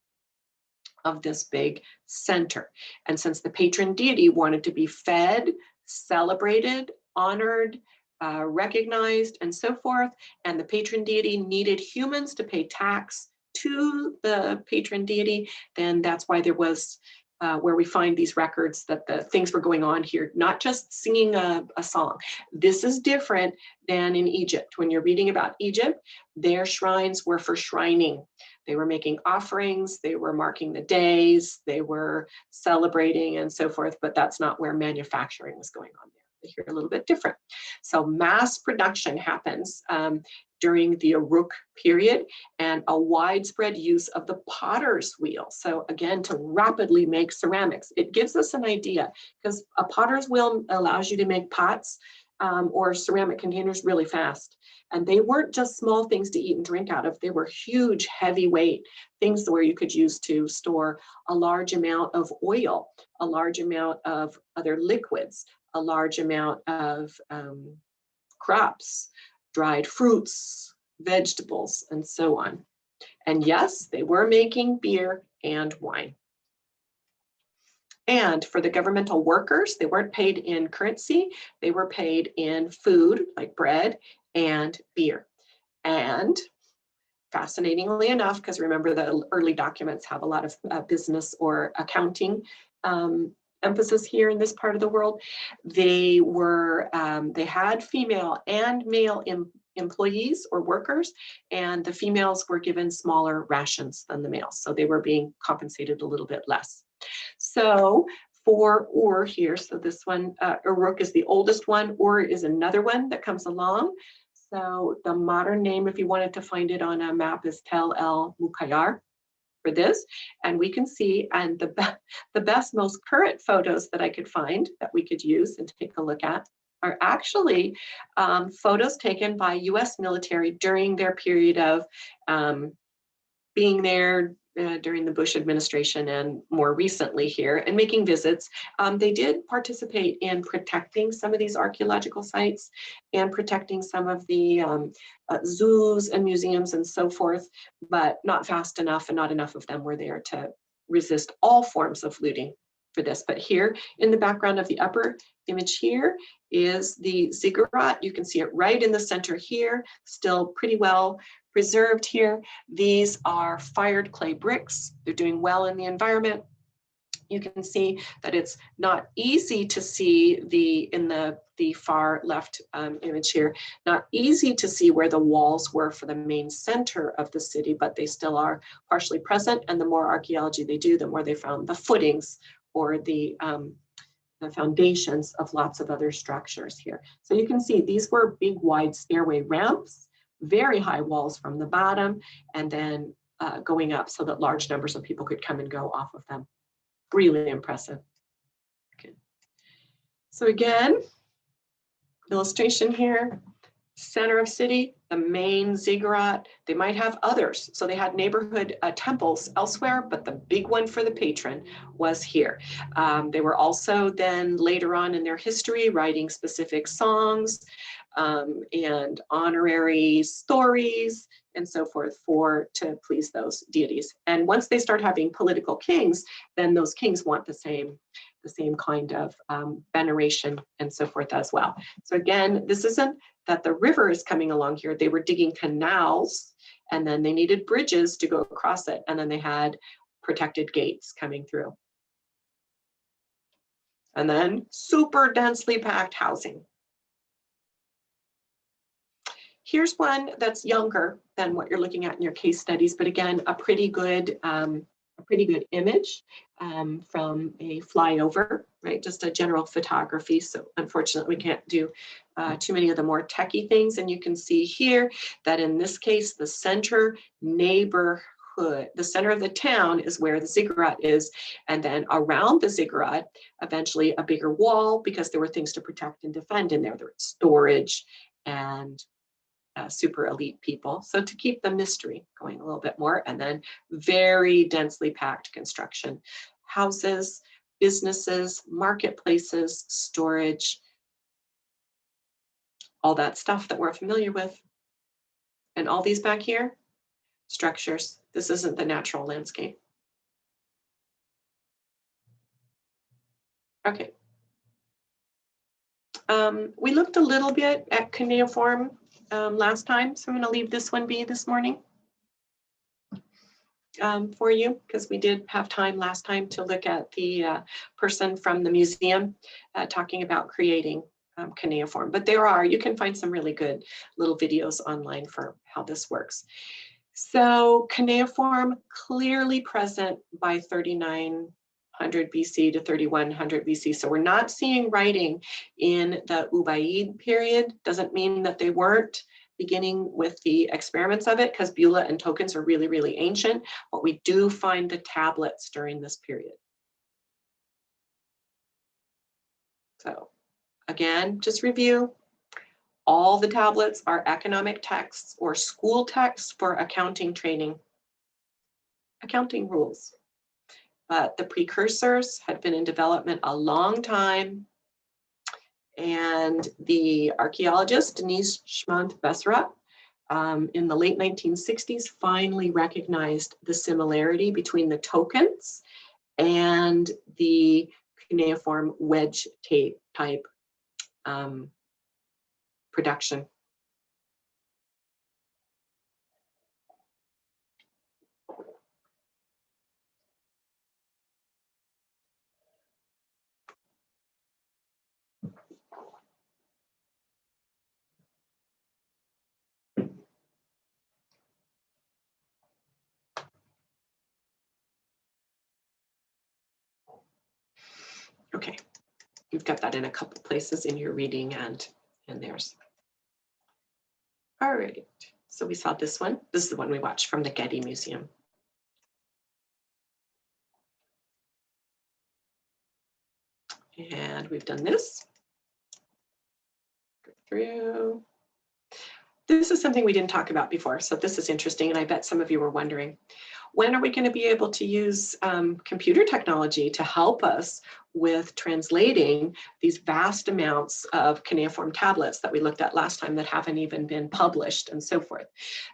of this big center. And since the patron deity wanted to be fed, celebrated, honored, recognized, and so forth, and the patron deity needed humans to pay tax to the patron deity, then that's why there was where we find these records that the things were going on here, not just singing a song. This is different than in Egypt. When you're reading about Egypt, their shrines were for shrining. They were making offerings, they were marking the days, they were celebrating and so forth, but that's not where manufacturing was going on there. Here a little bit different. So mass production happens during the Uruk period, and a widespread use of the potter's wheel. So again, to rapidly make ceramics. It gives us an idea, because a potter's wheel allows you to make pots or ceramic containers really fast. And they weren't just small things to eat and drink out of. They were huge, heavyweight things where you could use to store a large amount of oil, a large amount of other liquids, a large amount of crops, dried fruits, vegetables, and so on. And yes, they were making beer and wine. And for the governmental workers, they weren't paid in currency, they were paid in food like bread and beer. And fascinatingly enough, because remember the early documents have a lot of business or accounting emphasis here in this part of the world, they had female and male employees or workers, and the females were given smaller rations than the males, so they were being compensated a little bit less. So for Ur here, so this one, Uruk is the oldest one, Ur is another one that comes along. So the modern name, if you wanted to find it on a map, is Tel El Mukayar for this. And we can see, and the best, most current photos that I could find that we could use and take a look at are actually photos taken by US military during their period of being there during the Bush administration and more recently here and making visits. They did participate in protecting some of these archaeological sites and protecting some of the zoos and museums and so forth, but not fast enough, and not enough of them were there to resist all forms of looting for this. But here in the background of the upper image here is the ziggurat. You can see it right in the center here, still pretty well preserved here. These are fired clay bricks. They're doing well in the environment. You can see that it's not easy to see in the far left image here, not easy to see where the walls were for the main center of the city, but they still are partially present. And the more archaeology they do, the more they found the footings or the foundations of lots of other structures here. So you can see these were big, wide stairway ramps, very high walls from the bottom, and then going up so that large numbers of people could come and go off of them. Really impressive. Okay. So again, illustration here, center of city, the main ziggurat. They might have others. So they had neighborhood temples elsewhere, but the big one for the patron was here. They were also then later on in their history writing specific songs and honorary stories and so forth to please those deities. And once they start having political kings, then those kings want the same kind of veneration and so forth as well. So again, this isn't that the river is coming along here. They were digging canals, and then they needed bridges to go across it, and then they had protected gates coming through. And then super densely packed housing. Here's one that's younger than what you're looking at in your case studies, but again, a pretty good image from a flyover, right? Just a general photography. So unfortunately, we can't do too many of the more techie things. And you can see here that in this case, the center neighborhood, the center of the town is where the ziggurat is. And then around the ziggurat, eventually a bigger wall, because there were things to protect and defend in there. There was storage and super elite people. So to keep the mystery going a little bit more, and then very densely packed construction, houses, businesses, marketplaces, storage, all that stuff that we're familiar with. And all these back here, structures. This isn't the natural landscape. Okay. We looked a little bit at cuneiform last time, so I'm going to leave this one be this morning. for you, because we did have time last time to look at the person from the museum talking about creating cuneiform. But you can find some really good little videos online for how this works. So cuneiform clearly present by 3900 BC to 3100 BC. So we're not seeing writing in the Ubaid period. Doesn't mean that they weren't beginning with the experiments of it, because Beulah and tokens are really, really ancient, but we do find the tablets during this period. So again, just review. All the tablets are economic texts or school texts for accounting training, accounting rules. But the precursors had been in development a long time. And the archaeologist, Denise Schmand-Besserat, in the late 1960s, finally recognized the similarity between the tokens and the cuneiform wedge tape type production. Okay, you've got that in a couple places in your reading and theirs. All right, so we saw this one. This is the one we watched from the Getty Museum. And we've done this. Go through. This is something we didn't talk about before, so this is interesting, and I bet some of you were wondering, when are we going to be able to use computer technology to help us with translating these vast amounts of cuneiform tablets that we looked at last time that haven't even been published and so forth?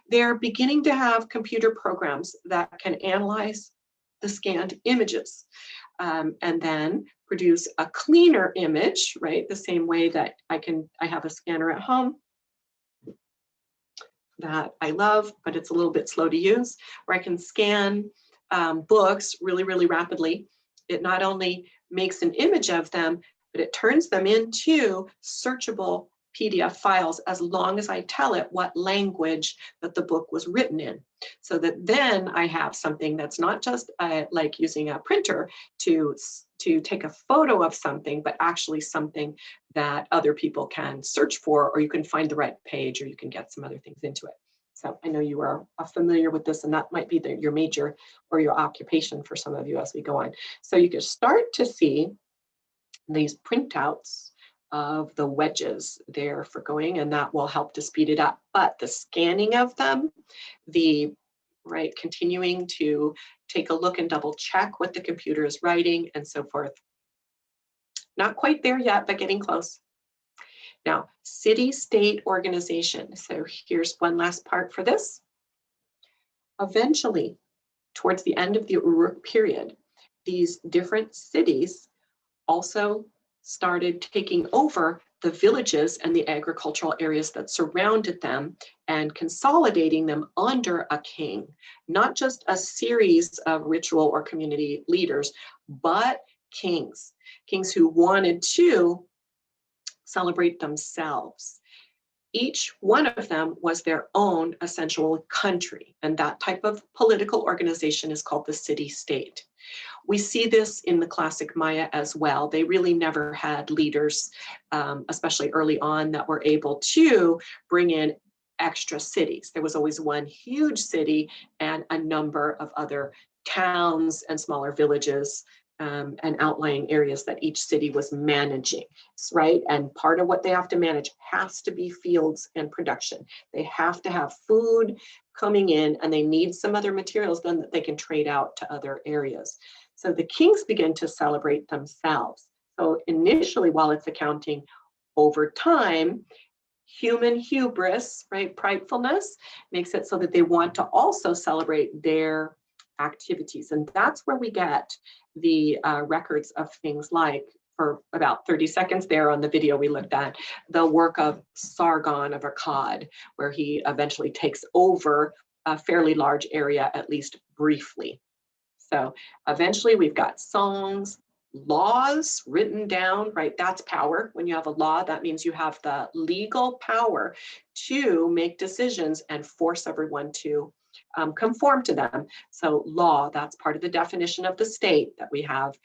They're beginning to have computer programs that can analyze the scanned images and then produce a cleaner image, right? The same way that I have a scanner at home that I love, but it's a little bit slow to use, where I can scan books really, really rapidly. It not only makes an image of them, but it turns them into searchable PDF files as long as I tell it what language that the book was written in. So that then I have something that's not just like using a printer to take a photo of something, but actually something that other people can search for, or you can find the right page, or you can get some other things into it. So I know you are familiar with this, and that might be your major or your occupation for some of you as we go on. So you can start to see these printouts of the wedges there for going, and that will help to speed it up. But the scanning of them, continuing to take a look and double check what the computer is writing and so forth. Not quite there yet, but getting close. Now, city-state organization. So here's one last part for this. Eventually, towards the end of the Uruk period, these different cities also started taking over the villages and the agricultural areas that surrounded them and consolidating them under a king, not just a series of ritual or community leaders, but kings who wanted to celebrate themselves. Each one of them was their own essential country, and that type of political organization is called the city-state. We see this in the classic Maya as well. They really never had leaders, especially early on, that were able to bring in extra cities. There was always one huge city and a number of other towns and smaller villages and outlying areas that each city was managing, right? And part of what they have to manage has to be fields and production. They have to have food coming in, and they need some other materials then that they can trade out to other areas. So the kings begin to celebrate themselves. So initially, while it's accounting, over time, human hubris, right, pridefulness, makes it so that they want to also celebrate their activities. And that's where we get the records of things like, for about 30 seconds there on the video we looked at, the work of Sargon of Akkad, where he eventually takes over a fairly large area, at least briefly. So eventually we've got songs, laws written down, right? That's power. When you have a law, that means you have the legal power to make decisions and force everyone to conform to them. So law, that's part of the definition of the state, that we have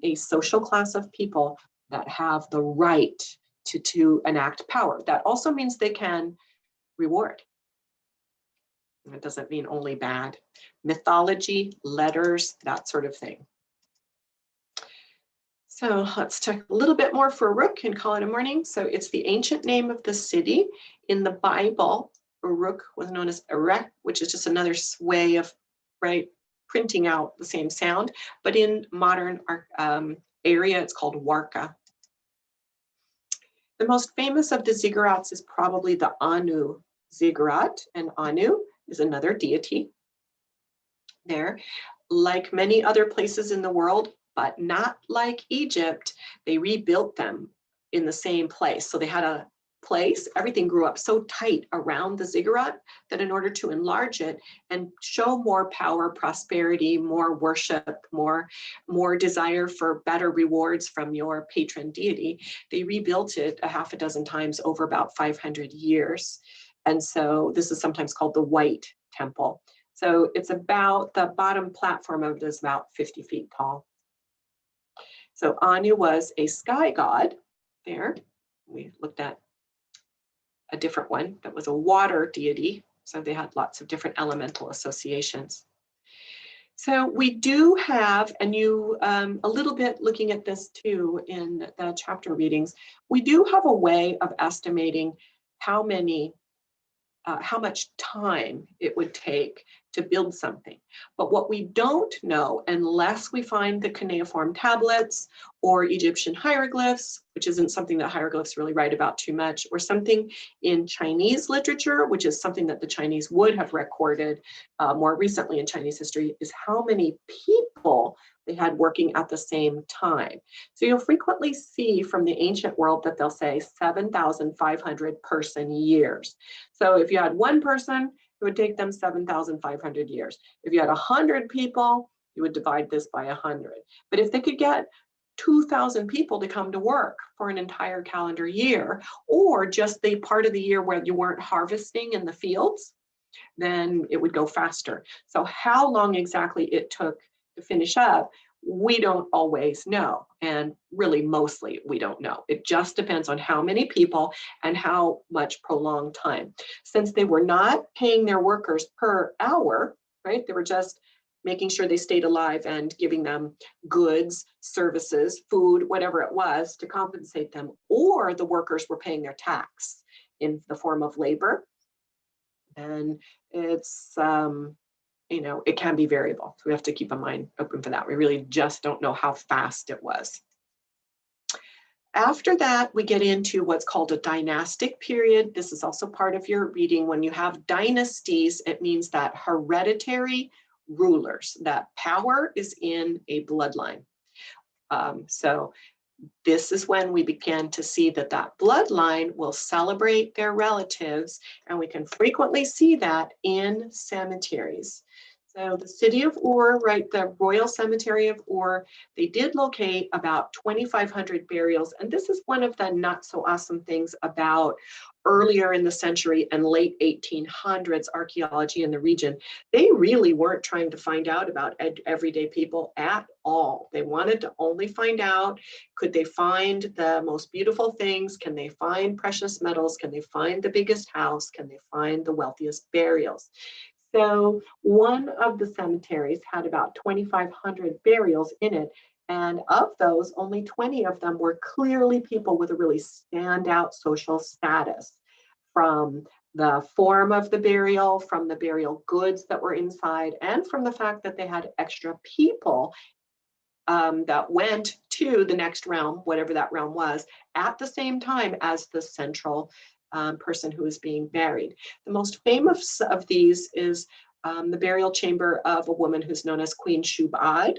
a social class of people that have the right to enact power. That also means they can reward. It doesn't mean only bad. Mythology, letters, that sort of thing. So let's talk a little bit more for Uruk and call it a morning. So it's the ancient name of the city. In the Bible, Uruk was known as Erech, which is just another way of, right, printing out the same sound. But in modern area, it's called Warka. The most famous of the ziggurats is probably the Anu ziggurat, and Anu is another deity there. Like many other places in the world, but not like Egypt, they rebuilt them in the same place. So they had a place, everything grew up so tight around the ziggurat that in order to enlarge it and show more power, prosperity, more worship, more desire for better rewards from your patron deity, they rebuilt it a half a dozen times over about 500 years. And so this is sometimes called the White Temple. So it's about, the bottom platform of it is about 50 feet tall. So Anu was a sky god there. We looked at a different one that was a water deity. So they had lots of different elemental associations. So we do have, and you, a little bit looking at this too in the chapter readings, we do have a way of estimating how much time it would take to build something. But what we don't know, unless we find the cuneiform tablets or Egyptian hieroglyphs, which isn't something that hieroglyphs really write about too much, or something in Chinese literature, which is something that the Chinese would have recorded more recently in Chinese history, is how many people they had working at the same time. So you'll frequently see from the ancient world that they'll say 7,500 person years. So if you had one person, it would take them 7,500 years. If you had 100 people, you would divide this by 100. But if they could get 2,000 people to come to work for an entire calendar year, or just the part of the year where you weren't harvesting in the fields, then it would go faster. So how long exactly it took to finish up, we don't always know. And really, mostly, we don't know. It just depends on how many people and how much prolonged time. Since they were not paying their workers per hour, right? They were just making sure they stayed alive and giving them goods, services, food, whatever it was to compensate them, or the workers were paying their tax in the form of labor. And it's, it can be variable. So we have to keep a mind open for that. We really just don't know how fast it was. After that, we get into what's called a dynastic period. This is also part of your reading. When you have dynasties, it means that hereditary rulers, that power is in a bloodline. So this is when we began to see that that bloodline will celebrate their relatives, and we can frequently see that in cemeteries. So the city of Ur, right, the Royal Cemetery of Ur, they did locate about 2,500 burials. And this is one of the not so awesome things about earlier in the century and late 1800s archaeology in the region. They really weren't trying to find out about everyday people at all. They wanted to only find out, could they find the most beautiful things? Can they find precious metals? Can they find the biggest house? Can they find the wealthiest burials? So one of the cemeteries had about 2,500 burials in it. And of those, only 20 of them were clearly people with a really standout social status, from the form of the burial, from the burial goods that were inside, and from the fact that they had extra people that went to the next realm, whatever that realm was, at the same time as the central person who is being buried. The most famous of these is the burial chamber of a woman who's known as Queen Shubad.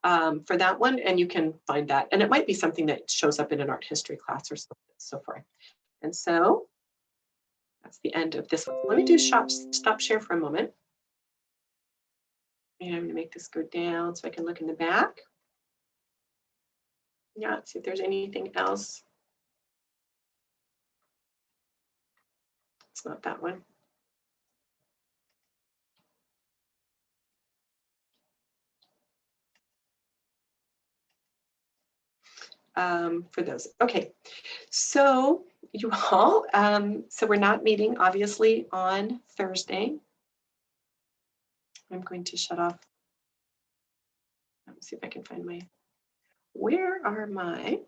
For that one, and you can find that, and it might be something that shows up in an art history class or so forth. And so That's the end of this one. Let me do stop share for a moment. And I'm going to make this go down so I can look in the back. Yeah, let's see if there's anything else. It's not that one. For those. Okay, so you all, so we're not meeting obviously on Thursday. I'm going to shut off. Let's see if I can find where are my